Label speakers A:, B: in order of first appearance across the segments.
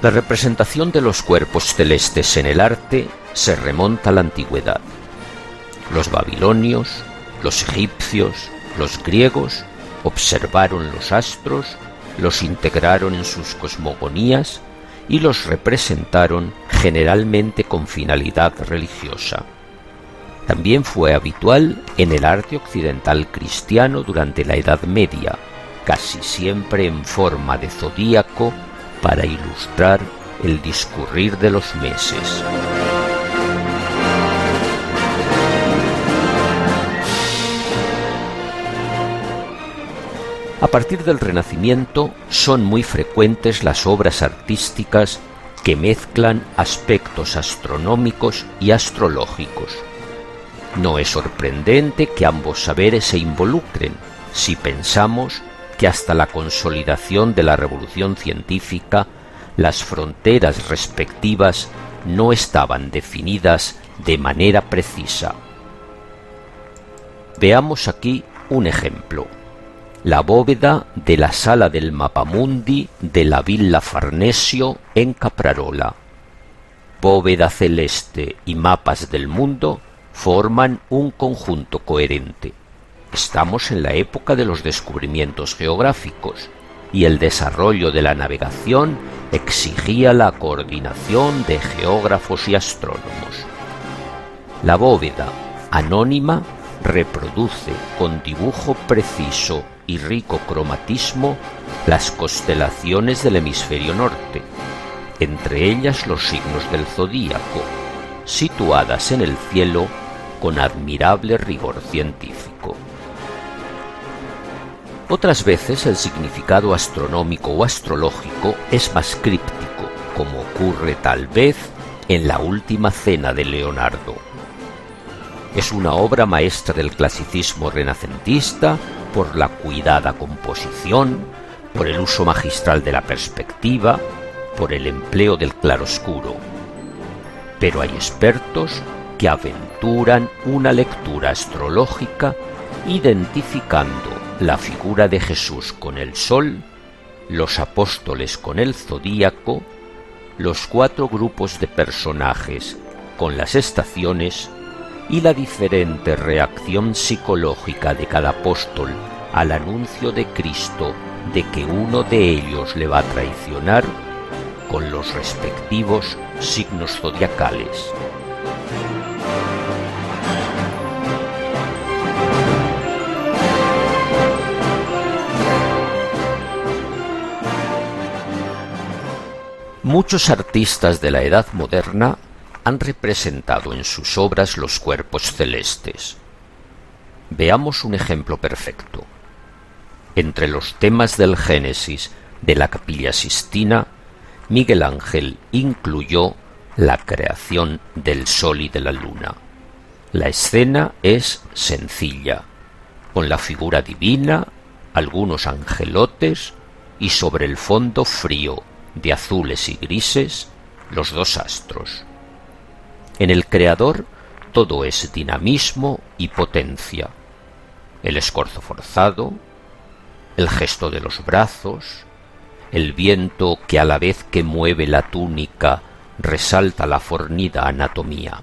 A: La representación de los cuerpos celestes en el arte se remonta a la antigüedad. Los babilonios, los egipcios, los griegos observaron los astros, los integraron en sus cosmogonías y los representaron generalmente con finalidad religiosa. También fue habitual en el arte occidental cristiano durante la Edad Media, casi siempre en forma de zodíaco para ilustrar el discurrir de los meses. A partir del Renacimiento son muy frecuentes las obras artísticas que mezclan aspectos astronómicos y astrológicos. No es sorprendente que ambos saberes se involucren si pensamos que hasta la consolidación de la revolución científica las fronteras respectivas no estaban definidas de manera precisa. Veamos aquí un ejemplo. La bóveda de la sala del Mapamundi de la Villa Farnesio en Caprarola. Bóveda celeste y mapas del mundo forman un conjunto coherente. Estamos en la época de los descubrimientos geográficos y el desarrollo de la navegación exigía la coordinación de geógrafos y astrónomos. La bóveda anónima reproduce con dibujo preciso y rico cromatismo las constelaciones del hemisferio norte, entre ellas los signos del zodíaco, situadas en el cielo con admirable rigor científico. Otras veces el significado astronómico o astrológico es más críptico, como ocurre tal vez en La Última Cena de Leonardo. Es una obra maestra del clasicismo renacentista por la cuidada composición, por el uso magistral de la perspectiva, por el empleo del claroscuro. Pero hay expertos que aventuran una lectura astrológica identificando la figura de Jesús con el sol, los apóstoles con el zodíaco, los 4 grupos de personajes con las estaciones y la diferente reacción psicológica de cada apóstol al anuncio de Cristo de que uno de ellos le va a traicionar, con los respectivos signos zodiacales. Muchos artistas de la Edad Moderna han representado en sus obras los cuerpos celestes. Veamos un ejemplo perfecto. Entre los temas del Génesis de la Capilla Sistina, Miguel Ángel incluyó la creación del sol y de la luna. La escena es sencilla, con la figura divina, algunos angelotes y sobre el fondo frío de azules y grises los 2 astros. En el creador todo es dinamismo y potencia. El escorzo forzado, el gesto de los brazos, el viento que a la vez que mueve la túnica resalta la fornida anatomía.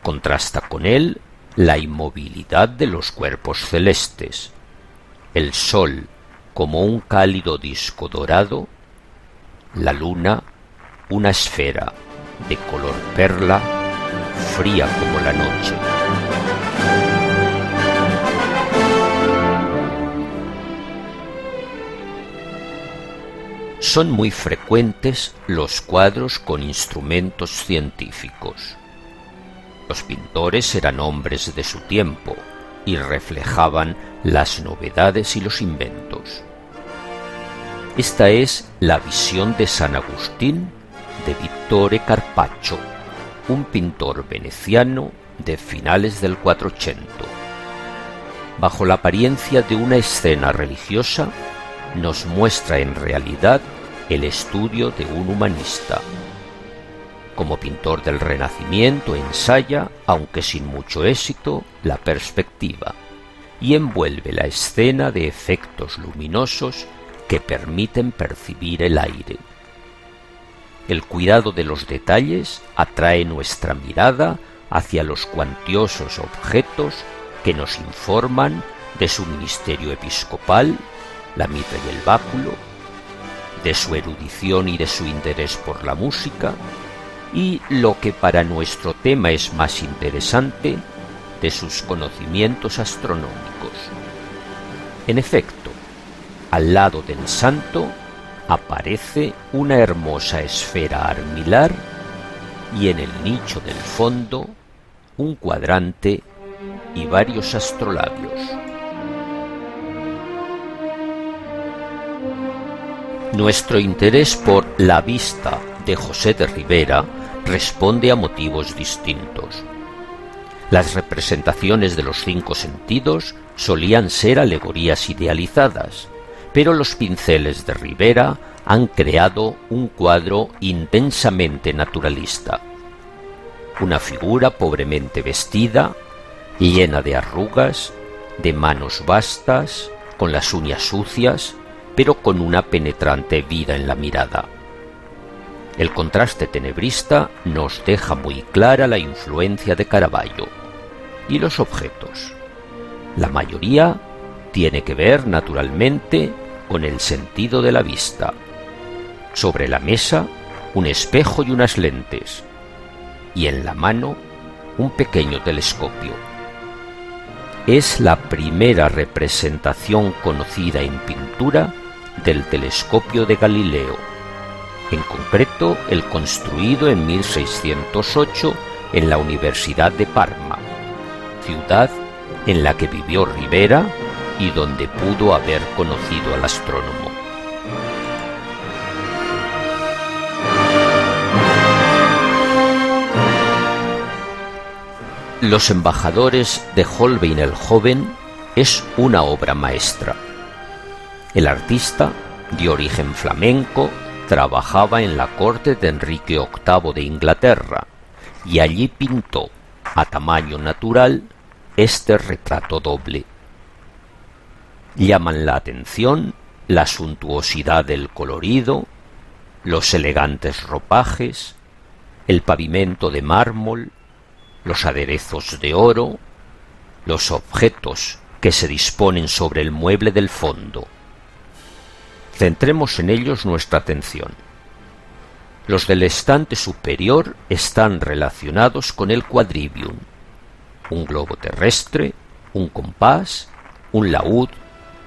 A: Contrasta con él la inmovilidad de los cuerpos celestes, el sol como un cálido disco dorado, la luna una esfera de color perla, fría como la noche. Son muy frecuentes los cuadros con instrumentos científicos. Los pintores eran hombres de su tiempo y reflejaban las novedades y los inventos. Esta es la visión de San Agustín de Vittore Carpaccio, un pintor veneciano de finales del 400. Bajo la apariencia de una escena religiosa, nos muestra en realidad el estudio de un humanista. Como pintor del Renacimiento ensaya, aunque sin mucho éxito, la perspectiva y envuelve la escena de efectos luminosos que permiten percibir el aire. El cuidado de los detalles atrae nuestra mirada hacia los cuantiosos objetos que nos informan de su ministerio episcopal, la mitra y el báculo, de su erudición y de su interés por la música, y lo que para nuestro tema es más interesante, de sus conocimientos astronómicos. En efecto, al lado del santo aparece una hermosa esfera armilar y en el nicho del fondo un cuadrante y varios astrolabios. Nuestro interés por La vista de José de Ribera responde a motivos distintos. Las representaciones de los 5 sentidos solían ser alegorías idealizadas, pero los pinceles de Ribera han creado un cuadro intensamente naturalista. Una figura pobremente vestida, llena de arrugas, de manos vastas, con las uñas sucias, pero con una penetrante vida en la mirada. El contraste tenebrista nos deja muy clara la influencia de Caravaggio. Y los objetos. La mayoría tiene que ver, naturalmente, con el sentido de la vista. Sobre la mesa, un espejo y unas lentes. Y en la mano, un pequeño telescopio. Es la primera representación conocida en pintura del telescopio de Galileo, en concreto el construido en 1608 en la Universidad de Parma, ciudad en la que vivió Ribera y donde pudo haber conocido al astrónomo. Los embajadores de Holbein el Joven es una obra maestra. El artista, de origen flamenco, trabajaba en la corte de Enrique VIII de Inglaterra y allí pintó, a tamaño natural, este retrato doble. Llaman la atención la suntuosidad del colorido, los elegantes ropajes, el pavimento de mármol, los aderezos de oro, los objetos que se disponen sobre el mueble del fondo. Centremos en ellos nuestra atención. Los del estante superior están relacionados con el quadrivium, un globo terrestre, un compás, un laúd,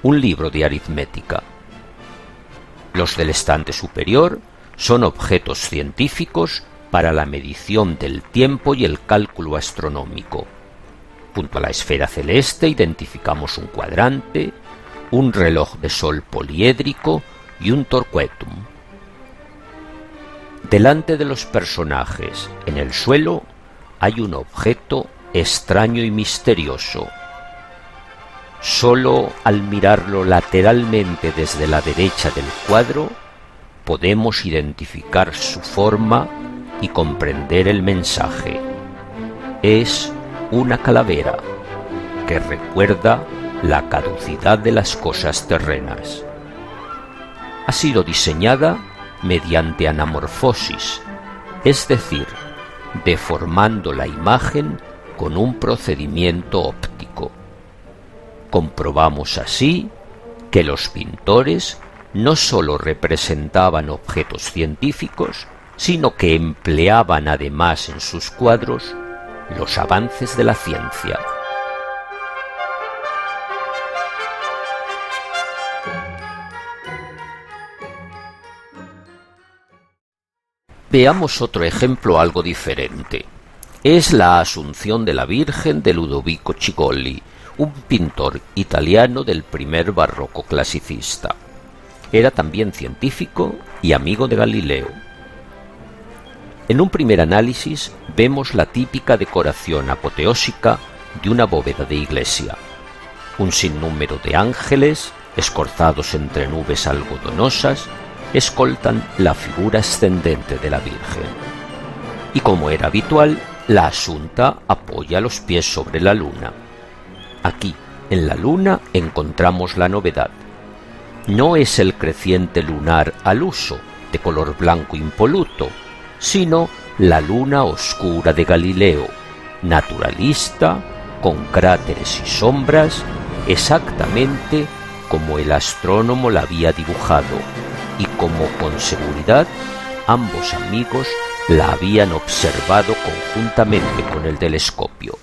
A: un libro de aritmética. Los del estante superior son objetos científicos para la medición del tiempo y el cálculo astronómico. Junto a la esfera celeste identificamos un cuadrante, un reloj de sol poliédrico y un torquetum. Delante de los personajes, en el suelo, hay un objeto extraño y misterioso. Solo al mirarlo lateralmente desde la derecha del cuadro, podemos identificar su forma y comprender el mensaje. Es una calavera que recuerda la caducidad de las cosas terrenas. Ha sido diseñada mediante anamorfosis, es decir, deformando la imagen con un procedimiento óptico. Comprobamos así que los pintores no sólo representaban objetos científicos, sino que empleaban además en sus cuadros los avances de la ciencia. Veamos otro ejemplo algo diferente. Es la Asunción de la Virgen de Ludovico Cigoli, un pintor italiano del primer barroco clasicista. Era también científico y amigo de Galileo. En un primer análisis vemos la típica decoración apoteósica de una bóveda de iglesia. Un sinnúmero de ángeles, escorzados entre nubes algodonosas, escoltan la figura ascendente de la Virgen. Y como era habitual, la Asunta apoya los pies sobre la luna. Aquí, en la luna, encontramos la novedad. No es el creciente lunar al uso, de color blanco impoluto, sino la luna oscura de Galileo, naturalista, con cráteres y sombras, exactamente como el astrónomo la había dibujado, y como con seguridad ambos amigos la habían observado conjuntamente con el telescopio.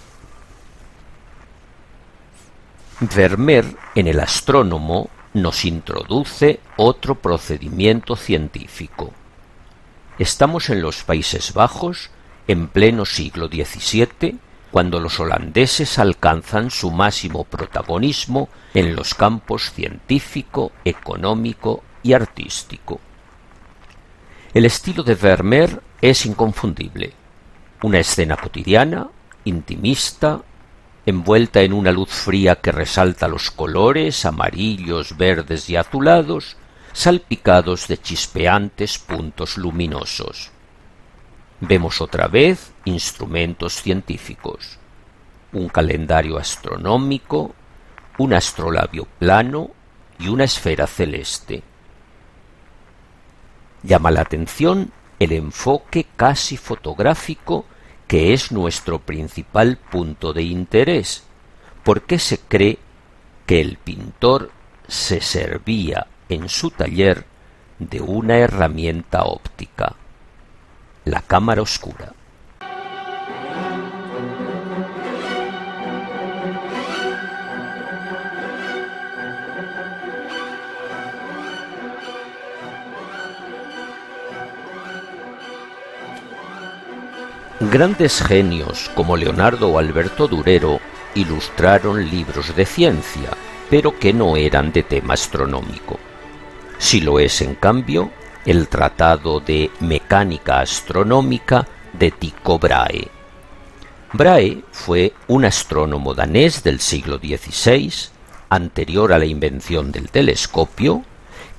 A: Vermeer, en El astrónomo, nos introduce otro procedimiento científico. Estamos en los Países Bajos, en pleno siglo XVII, cuando los holandeses alcanzan su máximo protagonismo en los campos científico, económico y artístico. El estilo de Vermeer es inconfundible. Una escena cotidiana, intimista, envuelta en una luz fría que resalta los colores amarillos, verdes y azulados, salpicados de chispeantes puntos luminosos. Vemos otra vez instrumentos científicos, un calendario astronómico, un astrolabio plano y una esfera celeste. Llama la atención el enfoque casi fotográfico que es nuestro principal punto de interés, porque se cree que el pintor se servía en su taller de una herramienta óptica, la cámara oscura. Grandes genios como Leonardo o Alberto Durero ilustraron libros de ciencia, pero que no eran de tema astronómico. Sí lo es, en cambio, el Tratado de Mecánica Astronómica de Tycho Brahe. Brahe fue un astrónomo danés del siglo XVI, anterior a la invención del telescopio,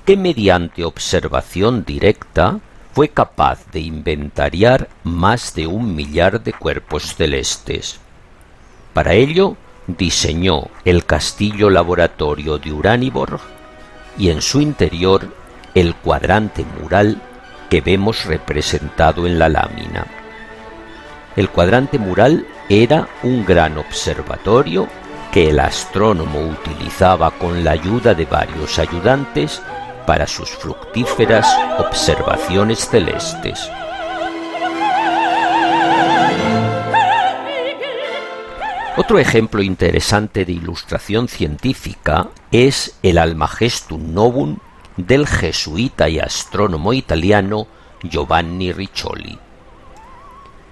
A: que mediante observación directa fue capaz de inventariar más de 1 millar de cuerpos celestes. Para ello, diseñó el castillo laboratorio de Uraniborg y en su interior el cuadrante mural que vemos representado en la lámina. El cuadrante mural era un gran observatorio que el astrónomo utilizaba con la ayuda de varios ayudantes para sus fructíferas observaciones celestes. Otro ejemplo interesante de ilustración científica es el Almagestum Novum del jesuita y astrónomo italiano Giovanni Riccioli.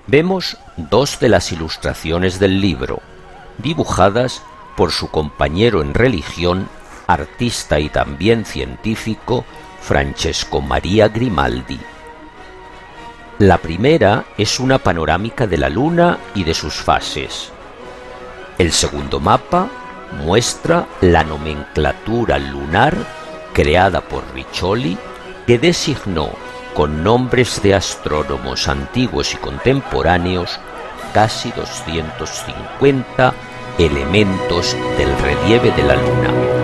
A: Vemos 2 de las ilustraciones del libro, dibujadas por su compañero en religión, artista y también científico, Francesco Maria Grimaldi. La primera es una panorámica de la Luna y de sus fases. El segundo mapa muestra la nomenclatura lunar creada por Riccioli, que designó con nombres de astrónomos antiguos y contemporáneos casi 250 elementos del relieve de la Luna.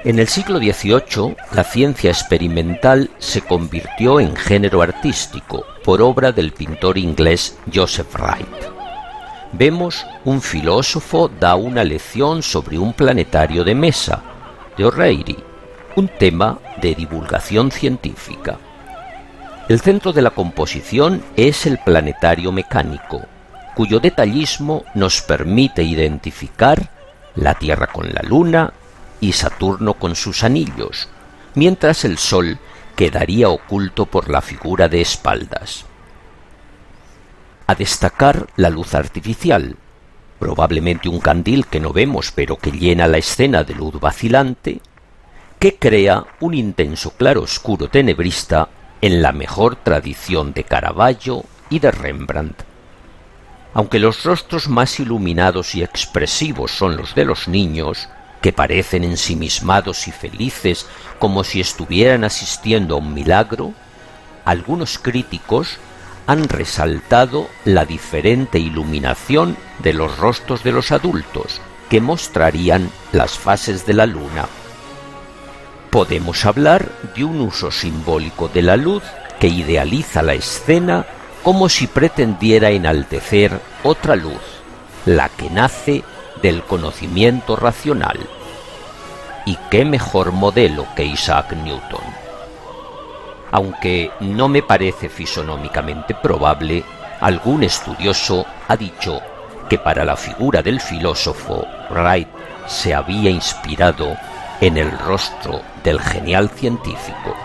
A: En el siglo XVIII, la ciencia experimental se convirtió en género artístico por obra del pintor inglés Joseph Wright. Vemos un filósofo da una lección sobre un planetario de mesa, de O'Reilly, un tema de divulgación científica. El centro de la composición es el planetario mecánico, cuyo detallismo nos permite identificar la Tierra con la Luna y Saturno con sus anillos, mientras el Sol quedaría oculto por la figura de espaldas. A destacar la luz artificial, probablemente un candil que no vemos pero que llena la escena de luz vacilante, que crea un intenso claroscuro tenebrista en la mejor tradición de Caravaggio y de Rembrandt. Aunque los rostros más iluminados y expresivos son los de los niños, que parecen ensimismados y felices como si estuvieran asistiendo a un milagro, algunos críticos han resaltado la diferente iluminación de los rostros de los adultos, que mostrarían las fases de la luna. Podemos hablar de un uso simbólico de la luz que idealiza la escena como si pretendiera enaltecer otra luz, la que nace del conocimiento racional. ¿Y qué mejor modelo que Isaac Newton? Aunque no me parece fisonómicamente probable, algún estudioso ha dicho que para la figura del filósofo Wright se había inspirado en el rostro del genial científico.